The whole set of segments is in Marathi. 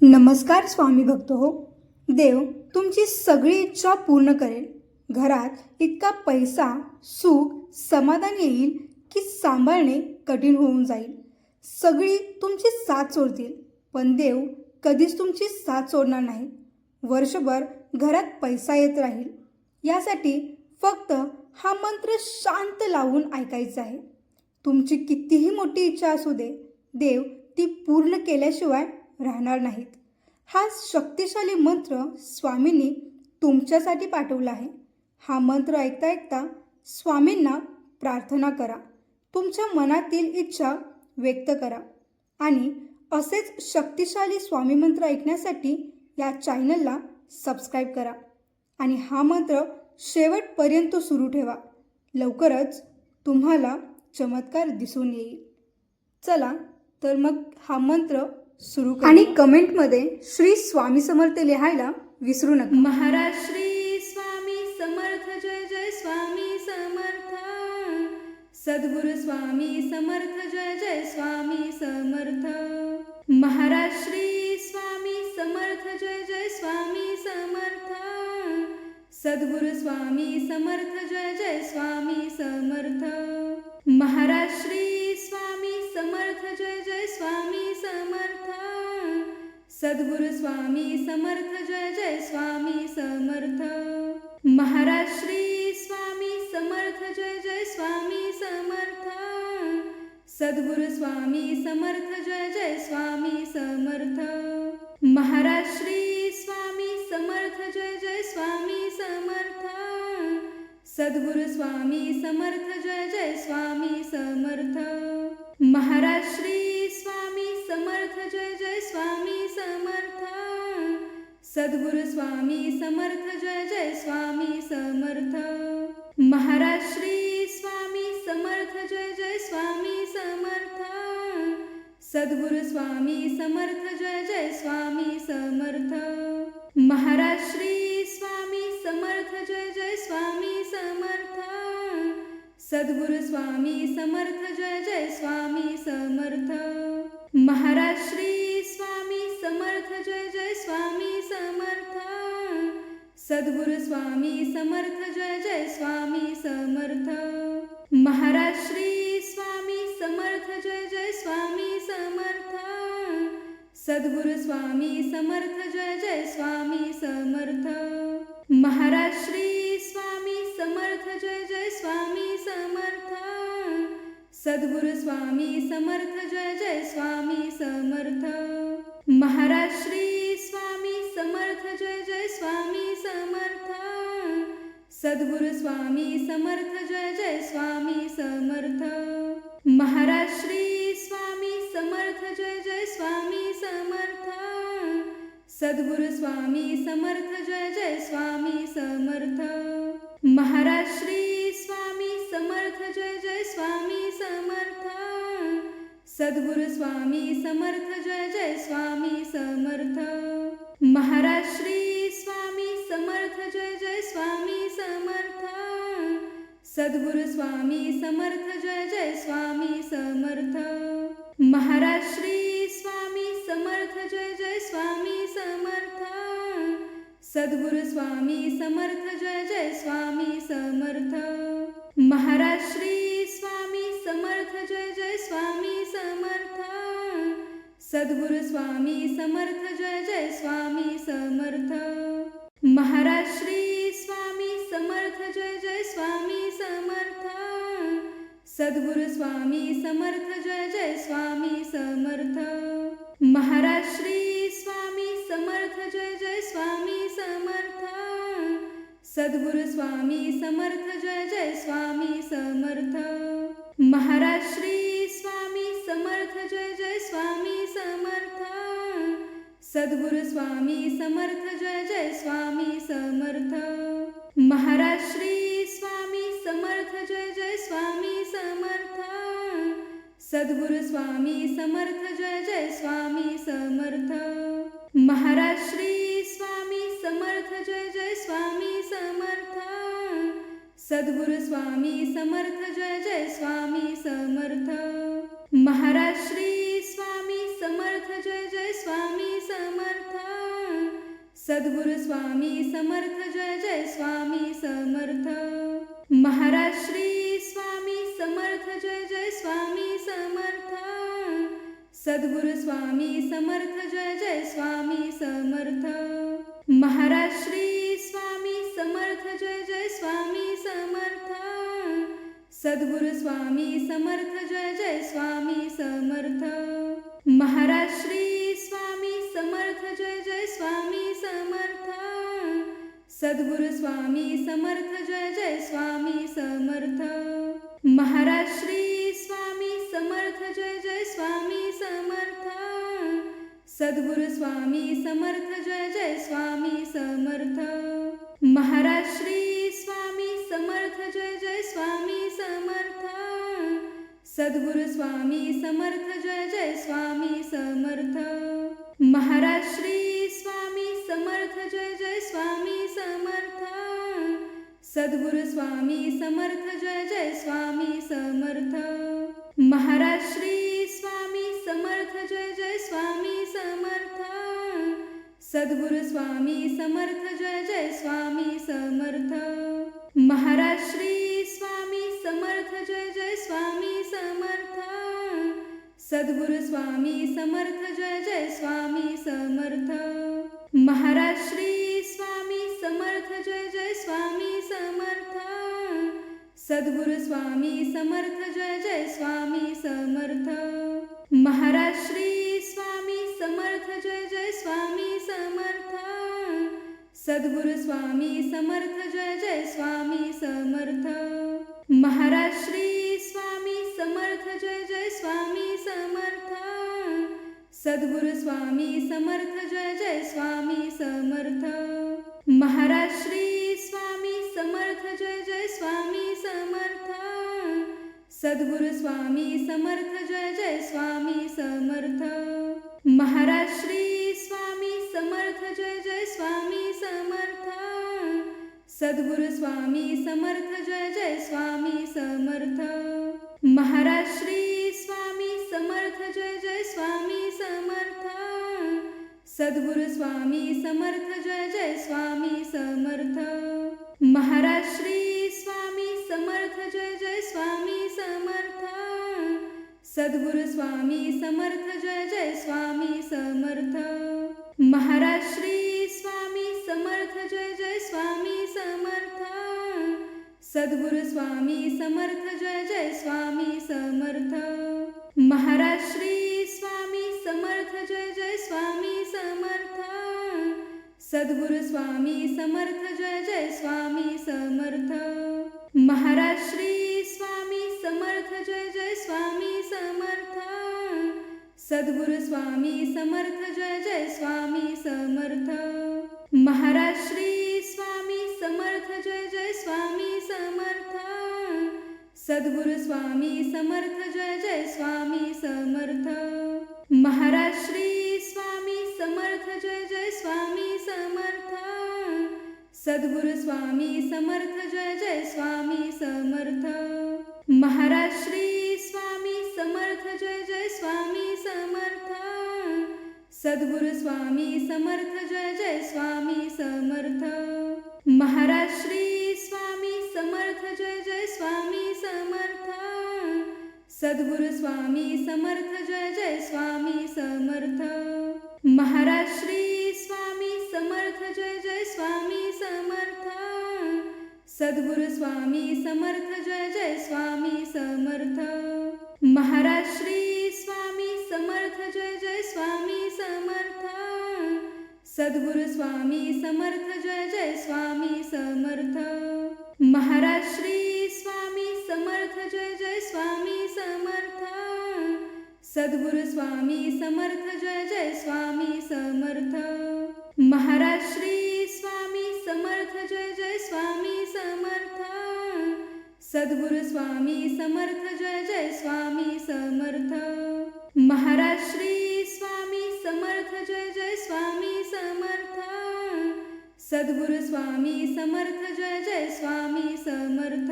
नमस्कार स्वामी भक्त हो. देव तुमची सगळी इच्छा पूर्ण करेल. घरात इतका पैसा, सुख, समाधान येईल की सांभाळणे कठीण होऊन जाईल. सगळी तुमची साथ सोडतील, पण देव कधीच तुमची साथ सोडणार नाही. वर्षभर घरात पैसा येत राहील. यासाठी फक्त हा मंत्र शांत लावून ऐकायचा आहे. तुमची कितीही मोठी इच्छा असू दे, देव ती पूर्ण केल्याशिवाय राहणार नाहीत. हा शक्तिशाली मंत्र स्वामींनी तुमच्यासाठी पाठवला आहे. हा मंत्र ऐकता ऐकता स्वामींना प्रार्थना करा. तुमच्या मनातील इच्छा व्यक्त करा आणि असेच शक्तिशाली स्वामी मंत्र ऐकण्यासाठी या चॅनलला सबस्क्राईब करा आणि हा मंत्र शेवटपर्यंत सुरू ठेवा. लवकरच तुम्हाला चमत्कार दिसून येईल. चला तर मग हा मंत्र सुरू करा आणि कमेंटमध्ये श्री स्वामी समर्थ लिहायला विसरू नका. महाराज श्री स्वामी समर्थ, जय जय स्वामी समर्थ. सद्गुरु स्वामी समर्थ, जय जय स्वामी समर्थ. महाराज श्री स्वामी समर्थ, जय जय स्वामी समर्थ. सद्गुरु स्वामी समर्थ, जय जय स्वामी समर्थ. महाराज श्री स्वामी समर्थ, जय जय स्वामी समर्थ. सद्गुरु स्वामी समर्थ, जय जय स्वामी समर्थ. महाराज श्री स्वामी समर्थ, जय जय स्वामी समर्थ. सद्गुरु स्वामी समर्थ, जय जय स्वामी समर्थ. महाराज श्री स्वामी समर्थ, जय जय स्वामी समर्थ. सद्गुरु स्वामी समर्थ, जय जय स्वामी समर्थ. महाराज श्री स्वामी समर्थ, जय जय स्वामी समर्थ. सद्गुरु स्वामी समर्थ, जय जय स्वामी समर्थ. महाराज श्री स्वामी समर्थ, जय जय स्वामी समर्थ. सद्गुरु स्वामी समर्थ, जय जय स्वामी समर्थ. महाराज श्री स्वामी समर्थ, जय जय स्वामी समर्थ. सद्गुरु स्वामी समर्थ, जय जय स्वामी समर्थ. महाराज श्री स्वामी समर्थ, जय जय स्वामी समर्थ. सद्गुरु स्वामी समर्थ, जय जय स्वामी समर्थ. महाराज श्री स्वामी समर्थ, जय जय स्वामी समर्थ. सद्गुरु स्वामी समर्थ, जय जय स्वामी समर्थ. महाराज श्री स्वामी समर्थ, जय जय स्वामी समर्थ. सद्गुरु स्वामी समर्थ, जय जय स्वामी समर्थ. महाराज श्री स्वामी समर्थ, जय जय स्वामी समर्थ. सद्गुरु स्वामी समर्थ, जय जय स्वामी समर्थ. महाराज श्री स्वामी समर्थ, जय जय स्वामी समर्थ. सद्गुरु स्वामी समर्थ, जय जय स्वामी समर्थ. महाराज श्री स्वामी समर्थ, जय जय स्वामी समर्थ. सद्गुरु स्वामी समर्थ, जय जय स्वामी समर्थ. महाराज श्री स्वामी समर्थ, जय जय स्वामी समर्थ. सद्गुरु स्वामी समर्थ, जय जय स्वामी समर्थ. महाराज श्री स्वामी समर्थ, जय जय स्वामी समर्थ. सद्गुरु स्वामी समर्थ, जय जय स्वामी समर्थ. महाराज श्री स्वामी समर्थ, जय जय स्वामी समर्थ. सद्गुरु स्वामी समर्थ, जय जय स्वामी समर्थ. महाराज श्री स्वामी समर्थ, जय जय स्वामी समर्थ. सद्गुरु स्वामी समर्थ, जय जय स्वामी समर्थ. महाराज श्री स्वामी समर्थ, जय जय स्वामी समर्थ. सद्गुरु स्वामी समर्थ, जय जय स्वामी समर्थ. महाराज श्री स्वामी समर्थ, जय जय स्वामी समर्थ. सद्गुरु स्वामी समर्थ, जय जय स्वामी समर्थ. महाराज श्री स्वामी समर्थ, जय जय स्वामी समर्थ. सद्गुरु स्वामी समर्थ, जय जय स्वामी समर्थ. महाराज श्री स्वामी समर्थ, जय जय स्वामी समर्थ. सद्गुरु स्वामी समर्थ, जय जय स्वामी समर्थ. महाराज श्री स्वामी समर्थ, जय जय स्वामी समर्थ. समर्थ. सद्गुरु स्वामी समर्थ जय जय स्वामी समर्थ. महाराज श्री स्वामी समर्थ जय जय स्वामी समर्थ. सद्गुरु स्वामी समर्थ जय जय स्वामी समर्थ. महाराज श्री स्वामी समर्थ जय जय स्वामी समर्थ. सद्गुरु स्वामी समर्थ जय जय स्वामी समर्थ. महाराज श्री स्वामी समर्थ जय जय स्वामी समर्थ. सद्गुरु स्वामी समर्थ जय जय स्वामी समर्थ. महाराज श्री स्वामी समर्थ जय जय स्वामी समर्थ. सद्गुरु स्वामी समर्थ जय जय स्वामी समर्थ. महाराज श्री स्वामी समर्थ जय जय स्वामी समर्थ. सद्गुरु स्वामी समर्थ जय जय स्वामी समर्थ. महाराज श्री स्वामी समर्थ जय जय स्वामी समर्थ. सद्गुरु स्वामी समर्थ जय जय स्वामी समर्थ. महाराज श्री स्वामी समर्थ जय जय स्वामी समर्थ. सद्गुरु स्वामी समर्थ जय जय स्वामी समर्थ. महाराज श्री स्वामी समर्थ जय जय स्वामी समर्थ. सद्गुरु स्वामी समर्थ जय जय स्वामी समर्थ. महाराज श्री स्वामी समर्थ जय जय स्वामी समर्थ. सद्गुरु स्वामी समर्थ जय जय स्वामी समर्थ. महाराज श्री स्वामी समर्थ जय जय स्वामी समर्थ. सद्गुरु स्वामी समर्थ जय जय स्वामी समर्थ. महाराज श्री स्वामी समर्थ जय जय स्वामी समर्थ. सद्गुरु स्वामी समर्थ जय जय स्वामी समर्थ. महाराज श्री स्वामी समर्थ जय जय स्वामी समर्थ. सद्गुरु स्वामी समर्थ जय जय स्वामी समर्थ. महाराज श्री स्वामी समर्थ जय जय स्वामी समर्थ. सद्गुरु स्वामी समर्थ जय जय स्वामी समर्थ. महाराज श्री स्वामी समर्थ जय जय स्वामी समर्थ. सद्गुरु स्वामी समर्थ जय जय स्वामी समर्थ. महाराज श्री स्वामी समर्थ जय जय स्वामी समर्थ. सद्गुरु स्वामी समर्थ जय जय स्वामी समर्थ. महाराज श्री स्वामी समर्थ जय जय स्वामी समर्थ. सद्गुरु स्वामी समर्थ जय जय स्वामी समर्थ. महाराज श्री स्वामी समर्थ जय जय स्वामी समर्थ. सद्गुरु स्वामी समर्थ जय जय स्वामी समर्थ. महाराज श्री स्वामी समर्थ जय जय स्वामी समर्थ. सद्गुरु स्वामी समर्थ जय जय स्वामी समर्थ. महाराज श्री स्वामी समर्थ जय जय स्वामी समर्थ. सद्गुरु स्वामी समर्थ जय जय स्वामी समर्थ. महाराज श्री स्वामी समर्थ जय जय स्वामी समर्थ. सद्गुरु स्वामी समर्थ जय जय स्वामी समर्थ. महाराज श्री स्वामी समर्थ जय जय स्वामी समर्थ. सद्गुरु स्वामी समर्थ जय जय स्वामी समर्थ. महाराज श्री स्वामी समर्थ जय जय स्वामी समर्थ. सद्गुरु स्वामी समर्थ जय जय स्वामी समर्थ. महाराज श्री स्वामी समर्थ जय जय स्वामी समर्थ. सद्गुरु स्वामी समर्थ जय जय स्वामी समर्थ. महाराज श्री स्वामी समर्थ जय जय स्वामी समर्थ. सद्गुरु स्वामी समर्थ जय जय स्वामी समर्थ. महाराज श्री स्वामी समर्थ जय जय स्वामी समर्थ. सद्गुरु स्वामी समर्थ जय जय स्वामी समर्थ. महाराज श्री स्वामी समर्थ जय जय स्वामी समर्थ. सद्गुरु स्वामी समर्थ जय जय स्वामी समर्थ. महाराज श्री स्वामी समर्थ जय जय स्वामी समर्थ. सद्गुरु स्वामी समर्थ जय जय स्वामी समर्थ.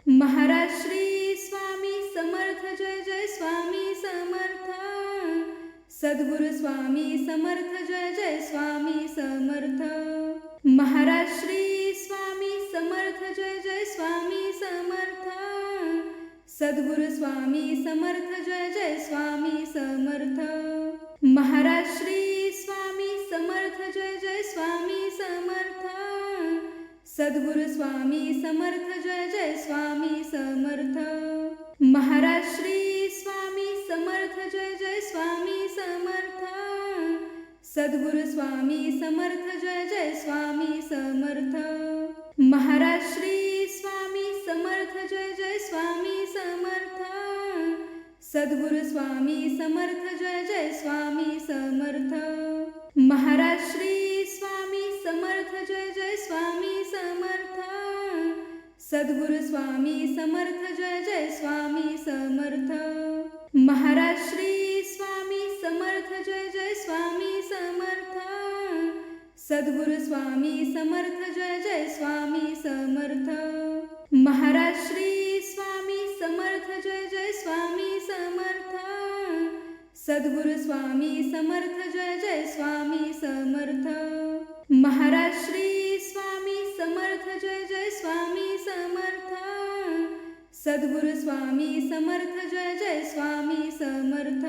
महाराज श्री स्वामी समर्थ जय जय स्वामी समर्थ. सद्गुरु स्वामी समर्थ जय जय स्वामी समर्थ महाराज श्री स्वामी समर्थ जय जय स्वामी समर्थ सद्गुरु स्वामी समर्थ जय जय स्वामी समर्थ महाराज श्री स्वामी समर्थ जय जय स्वामी समर्थ सद्गुरु स्वामी समर्थ जय जय स्वामी समर्थ महाराज श्री स्वामी समर्थ जय जय स्वामी समर्थ सद्गुरु स्वामी समर्थ जय जय स्वामी समर्थ महाराज श्री स्वामी समर्थ जय जय स्वामी समर्थ सद्गुरु स्वामी समर्थ जय जय स्वामी समर्थ महाराज श्री स्वामी समर्थ जय जय स्वामी समर्थ सद्गुरु स्वामी समर्थ जय जय स्वामी समर्थ महाराज श्री स्वामी समर्थ जय जय स्वामी समर्थ सद्गुरु स्वामी समर्थ जय जय स्वामी समर्थ महाराज श्री स्वामी समर्थ जय जय स्वामी समर्थ सद्गुरु स्वामी समर्थ जय जय स्वामी समर्थ महाराज श्री स्वामी समर्थ जय जय स्वामी समर्थ सद्गुरु स्वामी समर्थ जय जय स्वामी समर्थ